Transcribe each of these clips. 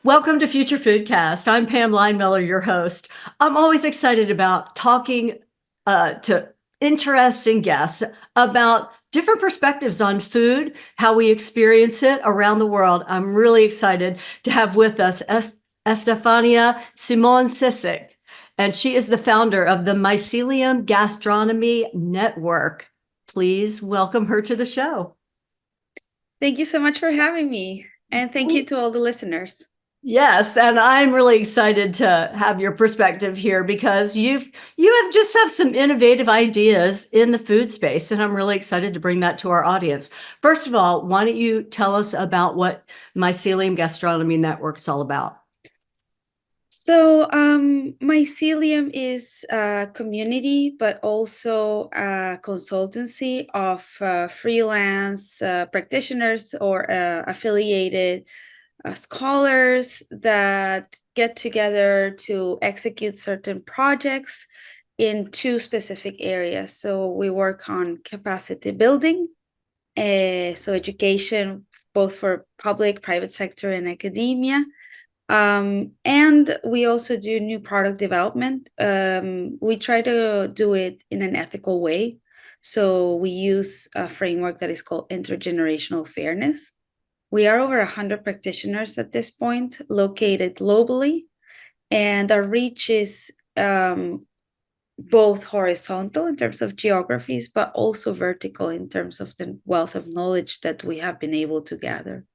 Welcome to Future Foodcast. I'm Pam Linemiller, your host. I'm always excited about talking to interesting guests about different perspectives on food, how we experience it around the world. I'm really excited to have with us Estefania Simon Sisek, and she is the founder of the Mycelium Gastronomy Network. Please welcome her to the show. Thank you so much for having me. And thank you to all the listeners. Yes, and I'm really excited to have your perspective here because you have some innovative ideas in the food space, and I'm really excited to bring that to our audience. First of all, why don't you tell us about what Mycelium Gastronomy Network is all about? Mycelium is a community, but also a consultancy of freelance practitioners or affiliated scholars that get together to execute certain projects in two specific areas. So we work on capacity building, so education, both for public, private sector, and academia. And we also do new product development. We try to do it in an ethical way. So we use a framework that is called intergenerational fairness. We are over 100 practitioners at this point, located globally, and our reach is both horizontal in terms of geographies, but also vertical in terms of the wealth of knowledge that we have been able to gather.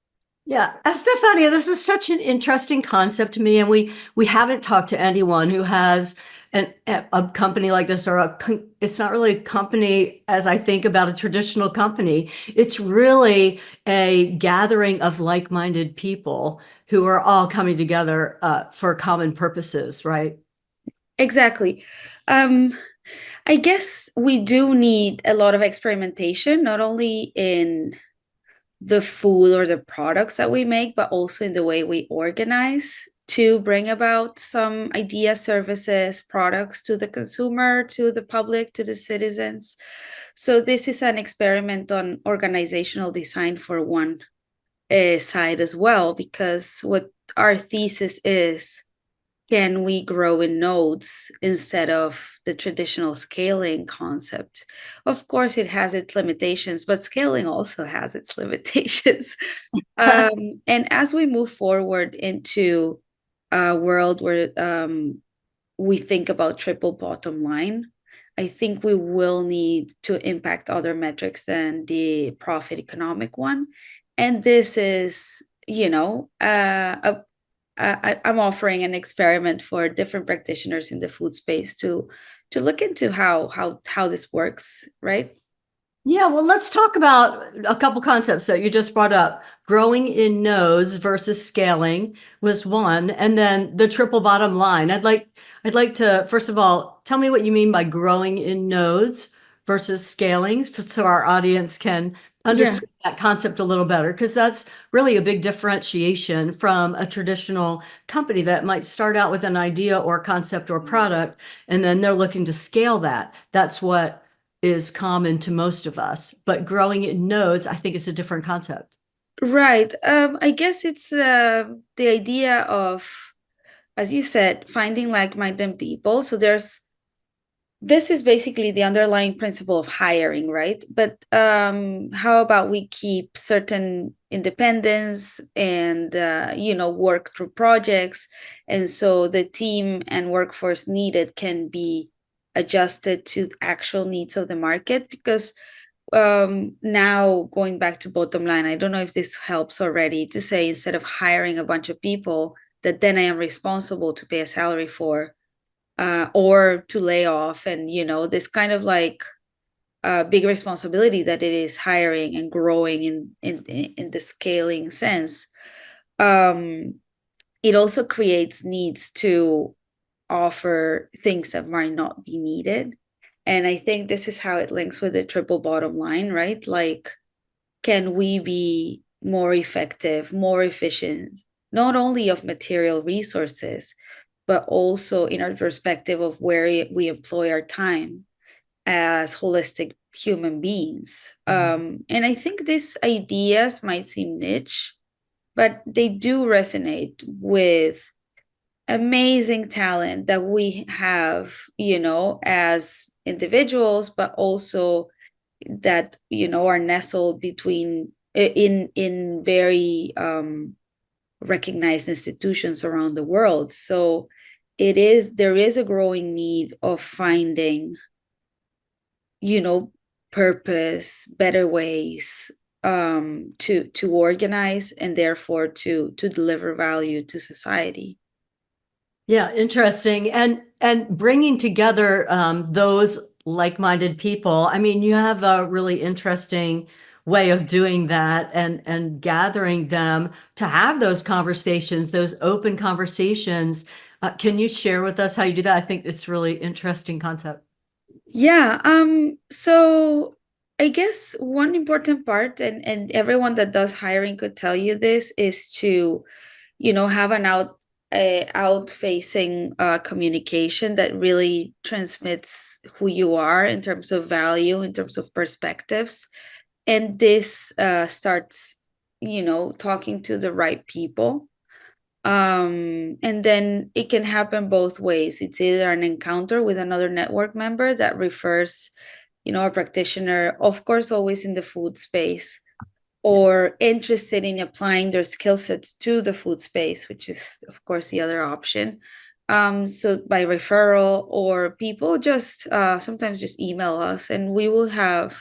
Yeah, Estefania, this is such an interesting concept to me, and we haven't talked to anyone who has a company like this, or it's not really a company as I think about a traditional company. It's really a gathering of like-minded people who are all coming together for common purposes, right? Exactly. Um, I guess we do need a lot of experimentation, not only in the food or the products that we make, but also in the way we organize to bring about some ideas, services, products to the consumer, to the public, to the citizens. So this is an experiment on organizational design for one side as well, because what our thesis is, can we grow in nodes instead of the traditional scaling concept? Of course, it has its limitations, but scaling also has its limitations. And as we move forward into a world where we think about triple bottom line, I think we will need to impact other metrics than the profit economic one. And this is, I'm offering an experiment for different practitioners in the food space to look into how this works, right? Yeah, well, let's talk about a couple concepts that you just brought up. Growing in nodes versus scaling was one, and then the triple bottom line. I'd like to, first of all, tell me what you mean by growing in nodes versus scaling, so our audience can Yeah. understand that concept a little better, because that's really a big differentiation from a traditional company that might start out with an idea or concept or product, and then they're looking to scale that. That's what is common to most of us, but growing in nodes, I think, is a different concept. Right. I guess it's the idea of, as you said, finding like-minded people. So this is basically the underlying principle of hiring, right? But how about we keep certain independence and work through projects, and so the team and workforce needed can be adjusted to actual needs of the market. Because now going back to bottom line, I don't know if this helps already to say, instead of hiring a bunch of people that then I am responsible to pay a salary for, or to lay off, and this kind of like big responsibility that it is hiring and growing in the scaling sense. um it also creates needs to offer things that might not be needed, and I think this is how it links with the triple bottom line, right? Like, can we be more effective, more efficient, not only of material resources, but also in our perspective of where we employ our time as holistic human beings. And I think these ideas might seem niche, but they do resonate with amazing talent that we have, as individuals, but also that, are nestled between in very recognized institutions around the world. So there is a growing need of finding, you know, purpose, better ways to organize and therefore to deliver value to society. Yeah, interesting. And bringing together those like-minded people. I mean, you have a really interesting way of doing that and gathering them to have those conversations, those open conversations. Can you share with us how you do that? I think it's really interesting concept. Yeah, so I guess one important part, and everyone that does hiring could tell you this, is to, have an out facing communication that really transmits who you are in terms of value, in terms of perspectives. And this starts, talking to the right people. And then it can happen both ways. It's either an encounter with another network member that refers, a practitioner, of course, always in the food space, or interested in applying their skill sets to the food space, which is, of course, the other option. So by referral, or people just sometimes just email us, and we will have,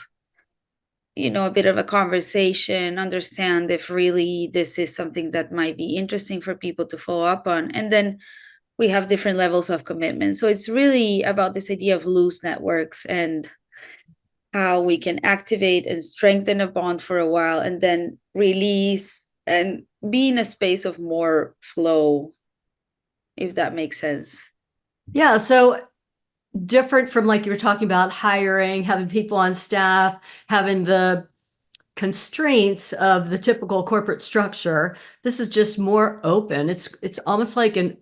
a bit of a conversation, understand if really this is something that might be interesting for people to follow up on. And then we have different levels of commitment. So it's really about this idea of loose networks and how we can activate and strengthen a bond for a while and then release and be in a space of more flow, if that makes sense. Yeah, so different from like you were talking about hiring, having people on staff, having the constraints of the typical corporate structure. This is just more open. It's almost like an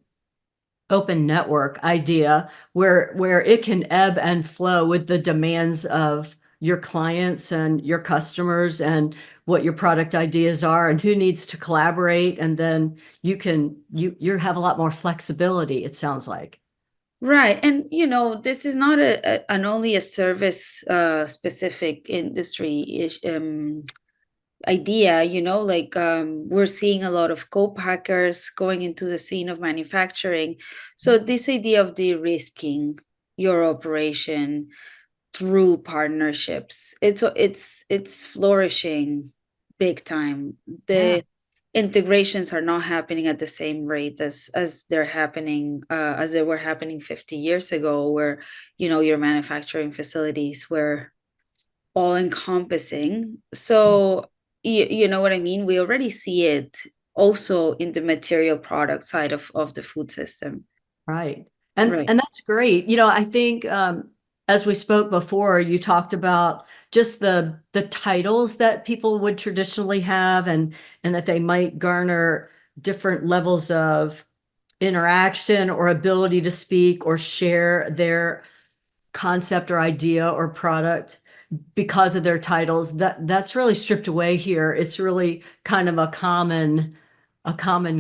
open network idea where it can ebb and flow with the demands of your clients and your customers and what your product ideas are and who needs to collaborate. And then you have a lot more flexibility, it sounds like. Right. And, this is not an only a service specific industry idea, like we're seeing a lot of co-packers going into the scene of manufacturing. So this idea of de-risking your operation through partnerships, it's flourishing big time. Yeah. The integrations are not happening at the same rate as they're happening as they were happening 50 years ago, where your manufacturing facilities were all encompassing. So you know what I mean? We already see it also in the material product side of the food system. Right. And Right. and that's great. I think as we spoke before, you talked about just the titles that people would traditionally have and that they might garner different levels of interaction or ability to speak or share their concept or idea or product because of their titles. That's really stripped away here. It's really kind of a common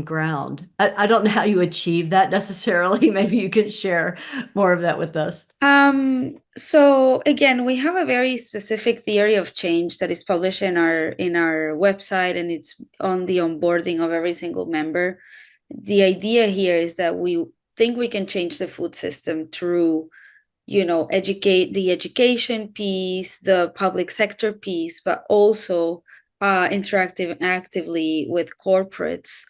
ground. I don't know how you achieve that necessarily. Maybe you can share more of that with us. So again, we have a very specific theory of change that is published in our website, and it's on the onboarding of every single member. The idea here is that we think we can change the food system through, educate the education piece, the public sector piece, but also interactive actively with corporates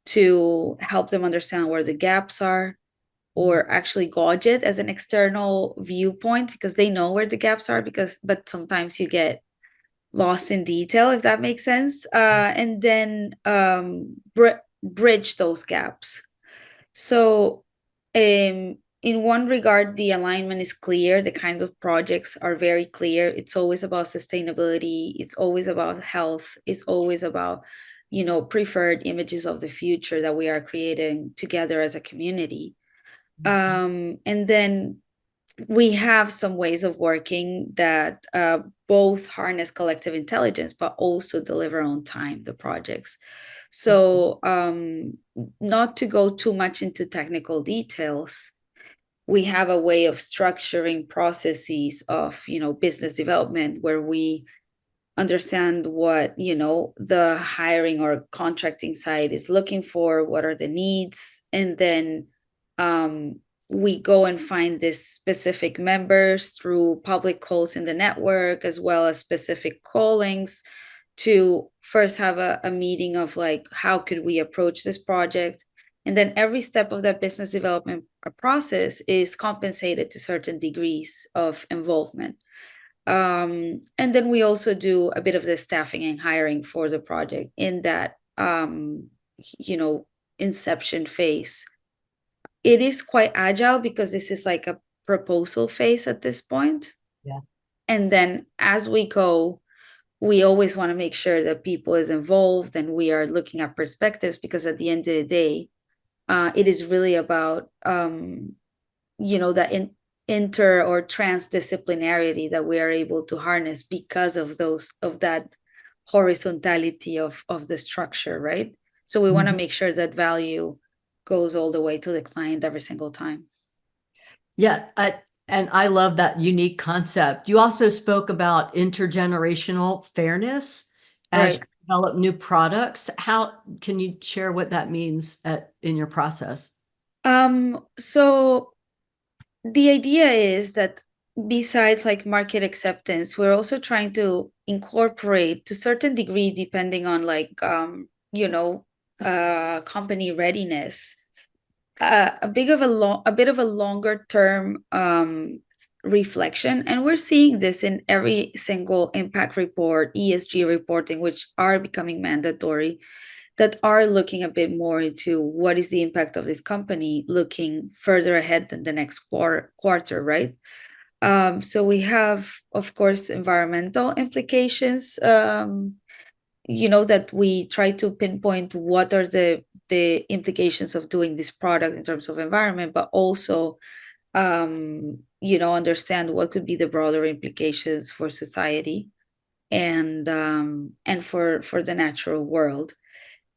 to help them understand where the gaps are, or actually gauge it as an external viewpoint, because they know where the gaps are, but sometimes you get lost in detail, if that makes sense, and then bridge those gaps. So in one regard, the alignment is clear. The kinds of projects are very clear. It's always about sustainability. It's always about health. It's always about, preferred images of the future that we are creating together as a community. And then we have some ways of working that both harness collective intelligence, but also deliver on time the projects. So, not to go too much into technical details, we have a way of structuring processes of, business development where we understand what, the hiring or contracting side is looking for, what are the needs, and then um, we go and find these specific members through public calls in the network as well as specific callings to first have a meeting of like how could we approach this project, and then every step of that business development process is compensated to certain degrees of involvement. And then we also do a bit of the staffing and hiring for the project in that you know inception phase. It is quite agile because this is like a proposal phase at this point. Yeah. And then as we go, we always want to make sure that people is involved and we are looking at perspectives, because at the end of the day, it is really about that inter or transdisciplinarity that we are able to harness because of that horizontality of the structure, right? So we want to Mhm. make sure that value goes all the way to the client every single time. Yeah, and I love that unique concept. You also spoke about intergenerational fairness as Right. you develop new products. How can you share what that means in your process? So the idea is that besides like market acceptance, we're also trying to incorporate to certain degree, depending on like company readiness, a bit of a longer term reflection, and we're seeing this in every single impact report, ESG reporting, which are becoming mandatory, that are looking a bit more into what is the impact of this company looking further ahead than the next quarter, right? So we have, of course, environmental implications, that we try to pinpoint what are the implications of doing this product in terms of environment, but also understand what could be the broader implications for society and for the natural world.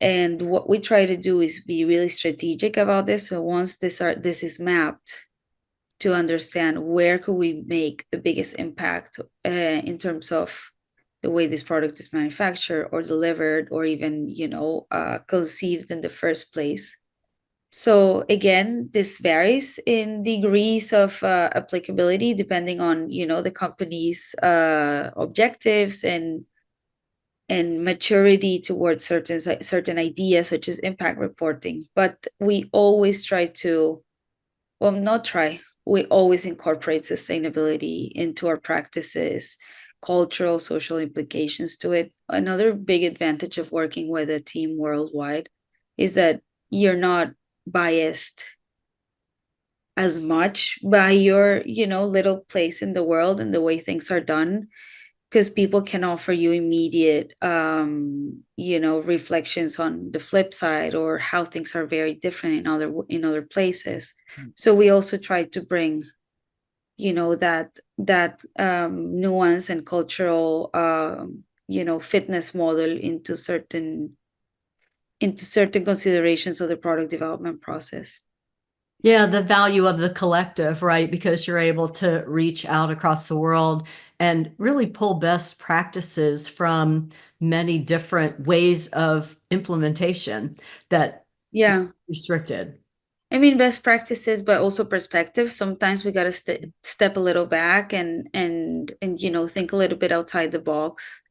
And what we try to do is be really strategic about this. So once this is mapped, to understand where could we make the biggest impact in terms of the way this product is manufactured or delivered or even conceived in the first place. So again, this varies in degrees of applicability depending on the company's objectives and maturity towards certain ideas such as impact reporting. But we always try to, well, not try, we always incorporate sustainability into our practices, cultural, social implications to it. Another big advantage of working with a team worldwide is that you're not biased as much by your, little place in the world and the way things are done, because people can offer you immediate reflections on the flip side or how things are very different in other places. So we also try to bring that nuance and cultural fitness model into certain considerations of the product development process. Yeah, the value of the collective, right? Because you're able to reach out across the world and really pull best practices from many different ways of implementation that Yeah, restricted. I mean, best practices, but also perspective. Sometimes we got to step a little back and think a little bit outside the box.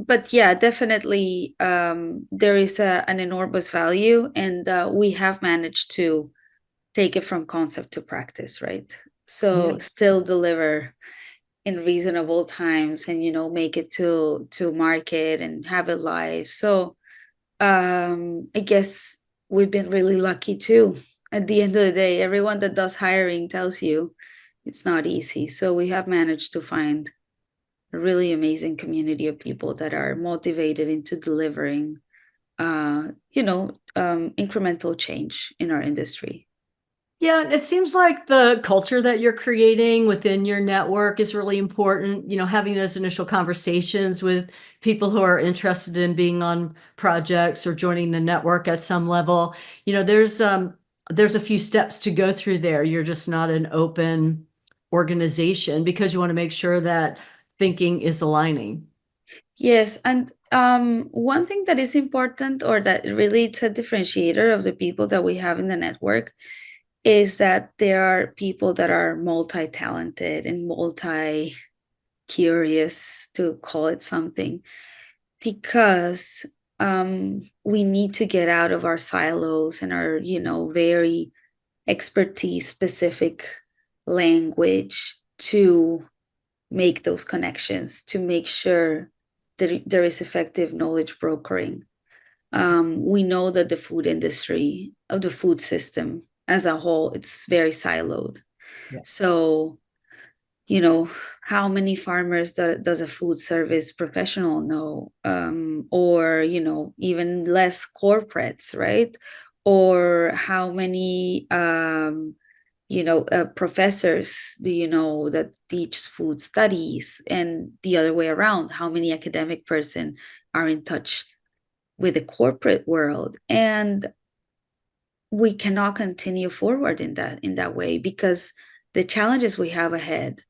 But yeah, definitely, there is an enormous value, and we have managed to take it from concept to practice, right? Yeah. So still deliver in reasonable times, and make it to market and have it live. So I guess we've been really lucky too. At the end of the day, everyone that does hiring tells you it's not easy. So we have managed to find a really amazing community of people that are motivated into delivering, incremental change in our industry. Yeah, it seems like the culture that you're creating within your network is really important. Having those initial conversations with people who are interested in being on projects or joining the network at some level. There's a few steps to go through there. You're just not an open organization because you want to make sure that thinking is aligning. Yes, and one thing that is important, or that really it's a differentiator of the people that we have in the network, is that there are people that are multi-talented and multi-curious, to call it something, because we need to get out of our silos and our, very expertise specific language to make those connections, to make sure that there is effective knowledge brokering. We know that the food industry, of the food system as a whole, it's very siloed. Yeah. So, how many farmers does a food service professional know? Or, even less corporates, right? Or how many professors do you know that teach food studies, and the other way around, how many academic person are in touch with the corporate world? And we cannot continue forward in that way, because the challenges we have ahead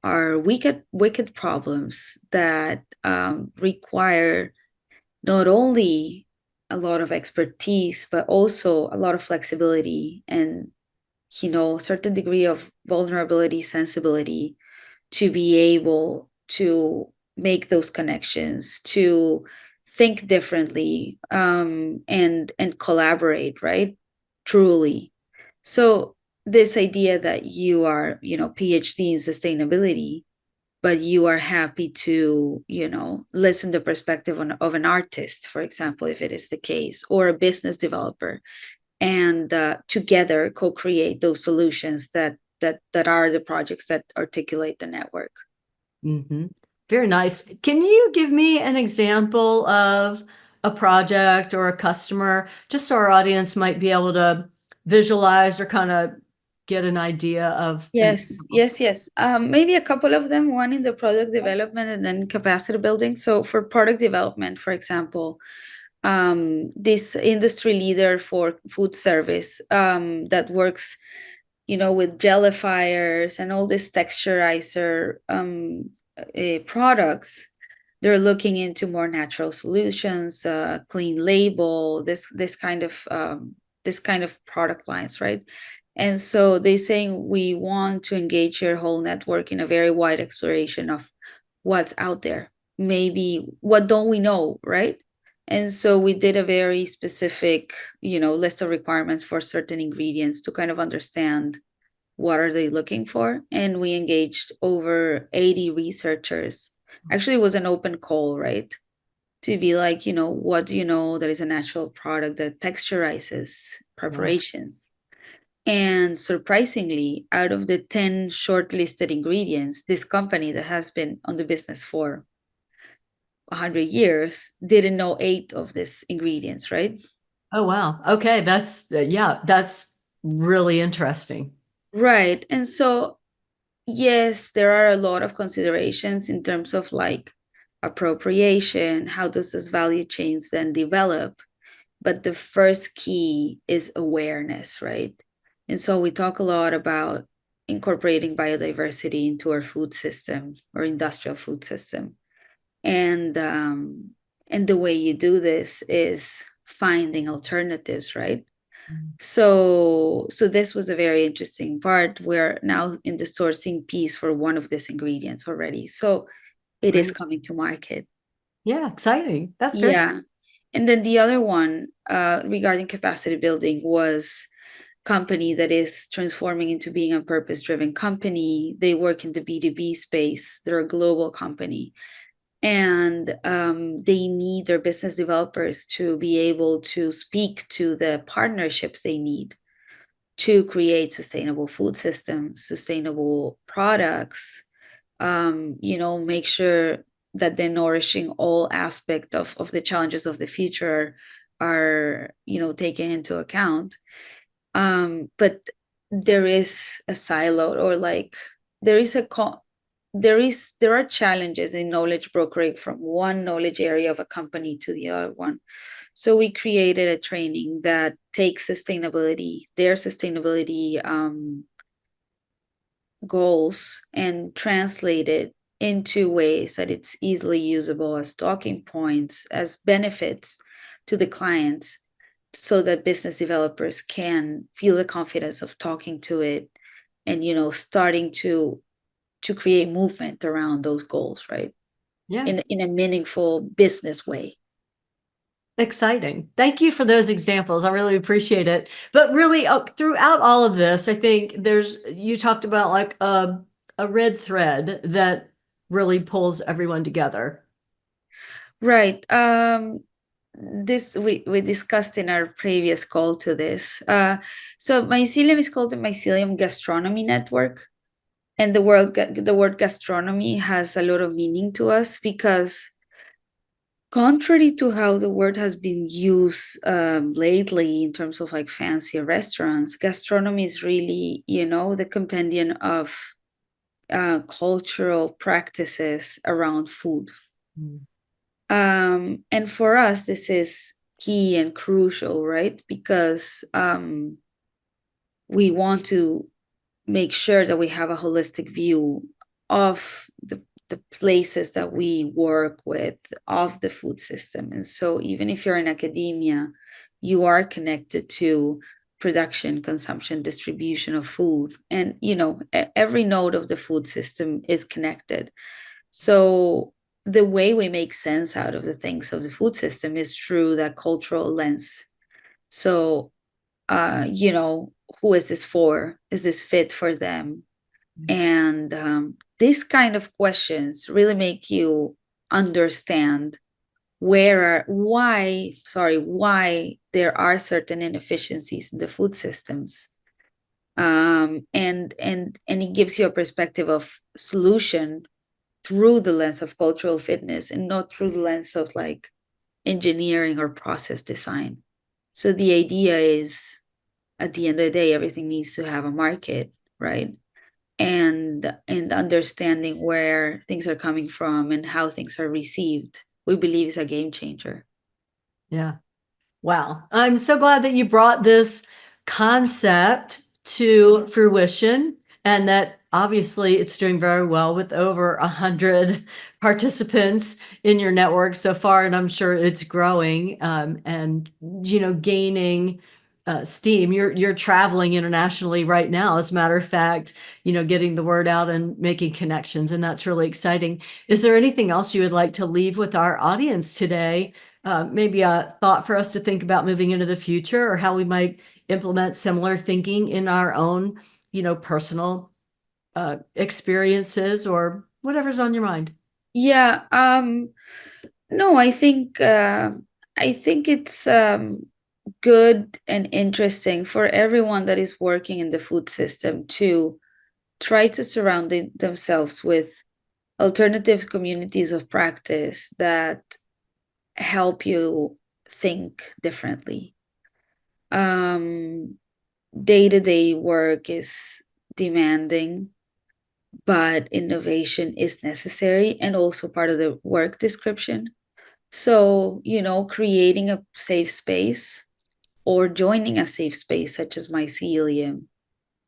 are wicked problems that require not only a lot of expertise, but also a lot of flexibility and, a certain degree of vulnerability, sensibility, to be able to make those connections, to think differently, and collaborate, right? Truly. So this idea that you are, PhD in sustainability, but you are happy to, listen to the perspective of an artist, for example, if it is the case, or a business developer, and together co-create those solutions that are the projects that articulate the network. Hmm. Very nice. Can you give me an example of a project or a customer, just so our audience might be able to visualize or kind of get an idea of an Yes, example? yes, yes. Maybe a couple of them, one in the product development and then capacity building. So for product development, for example, this industry leader for food service, that works, with jellifiers and all this texturizer, products. They're looking into more natural solutions, clean label, this kind of product lines, right? And so they saying, we want to engage your whole network in a very wide exploration of what's out there. Maybe what don't we know, right? And so we did a very specific, list of requirements for certain ingredients to kind of understand what are they looking for. And we engaged over 80 researchers. Actually, it was an open call, right? To be like, what do you know that is a natural product that texturizes Wow. preparations? And surprisingly, out of the 10 shortlisted ingredients, this company that has been on the business for 100 years didn't know 8 of these ingredients, right? Oh, wow. Okay. Yeah, that's really interesting. Right. And so, yes, there are a lot of considerations in terms of like appropriation. How does this value chains then develop? But the first key is awareness, right? And so we talk a lot about incorporating biodiversity into our food system or industrial food system. And the way you do this is finding alternatives, right? So this was a very interesting part. We're now in the sourcing piece for one of these ingredients already. So it is Great. coming to market. Yeah, exciting. That's very, Yeah. And then the other one, regarding capacity building, was company that is transforming into being a purpose-driven company. They work in the B2B space. They're a global company. And they need their business developers to be able to speak to the partnerships they need to create sustainable food systems, sustainable products, make sure that they're nourishing all aspect of the challenges of the future are taken into account. But there is a silo, or like there is a there are challenges in knowledge brokering from one knowledge area of a company to the other one. So we created a training that takes their sustainability goals, and translate it into ways that it's easily usable as talking points, as benefits to the clients, so that business developers can feel the confidence of talking to it, and starting to create movement around those goals, right? Yeah. In a meaningful business way. Exciting. Thank you for those examples. I really appreciate it. But really, throughout all of this, I think you talked about like a red thread that really pulls everyone together. Right. This we discussed in our previous call to this. So mycelium is called the Mycelium Gastronomy Network, and the word gastronomy has a lot of meaning to us, because contrary to how the word has been used lately in terms of like fancy restaurants, gastronomy is really, the compendium of cultural practices around food. Mm. And for us, this is key and crucial, right? Because we want to make sure that we have a holistic view of the places that we work with, of the food system. And so even if you're in academia, you are connected to production, consumption, distribution of food. And, every node of the food system is connected. So the way we make sense out of the things of the food system is through that cultural lens. So, who is this for? Is this fit for them? And these kind of questions really make you understand why there are certain inefficiencies in the food systems. And it gives you a perspective of solution through the lens of cultural fitness, and not through the lens of like engineering or process design. So the idea is, at the end of the day, everything needs to have a market, right? And understanding where things are coming from and how things are received, we believe, is a game changer. Yeah. Wow. I'm so glad that you brought this concept to fruition, and that obviously it's doing very well with over 100 participants in your network so far. And I'm sure it's growing, and, gaining steam. You're traveling internationally right now, as a matter of fact, getting the word out and making connections. And that's really exciting. Is there anything else you would like to leave with our audience today? Maybe a thought for us to think about moving into the future, or how we might implement similar thinking in our own, personal experiences, or whatever's on your mind. Yeah. No, I think it's good and interesting for everyone that is working in the food system to try to surround themselves with alternative communities of practice that help you think differently. Day-to-day work is demanding, but innovation is necessary and also part of the work description. So, creating a safe space, or joining a safe space such as mycelium,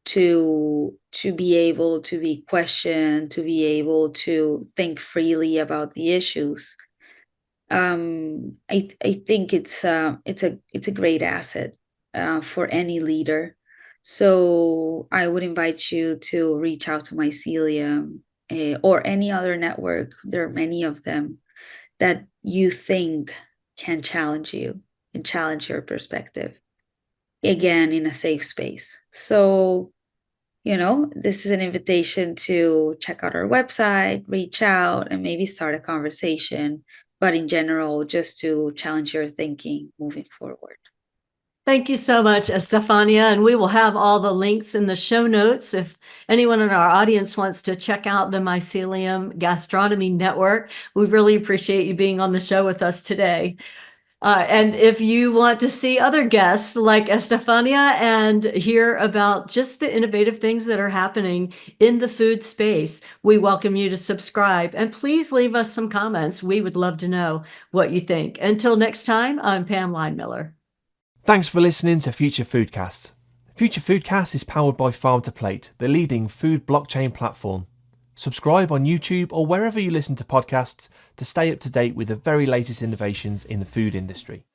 to be able to be questioned, to be able to think freely about the issues. I think it's a great asset for any leader. So I would invite you to reach out to Mycelium, or any other network. There are many of them that you think can challenge you and challenge your perspective, again, in a safe space. So, this is an invitation to check out our website, reach out, and maybe start a conversation. But in general, just to challenge your thinking moving forward. Thank you so much, Estefania. And we will have all the links in the show notes if anyone in our audience wants to check out the Mycelium Gastronomy Network. We really appreciate you being on the show with us today. And if you want to see other guests like Estefania and hear about just the innovative things that are happening in the food space, we welcome you to subscribe. And please leave us some comments. We would love to know what you think. Until next time, I'm Pam Linemiller. Thanks for listening to Future Foodcast. Future Foodcast is powered by Farm to Plate, the leading food blockchain platform. Subscribe on YouTube or wherever you listen to podcasts to stay up to date with the very latest innovations in the food industry.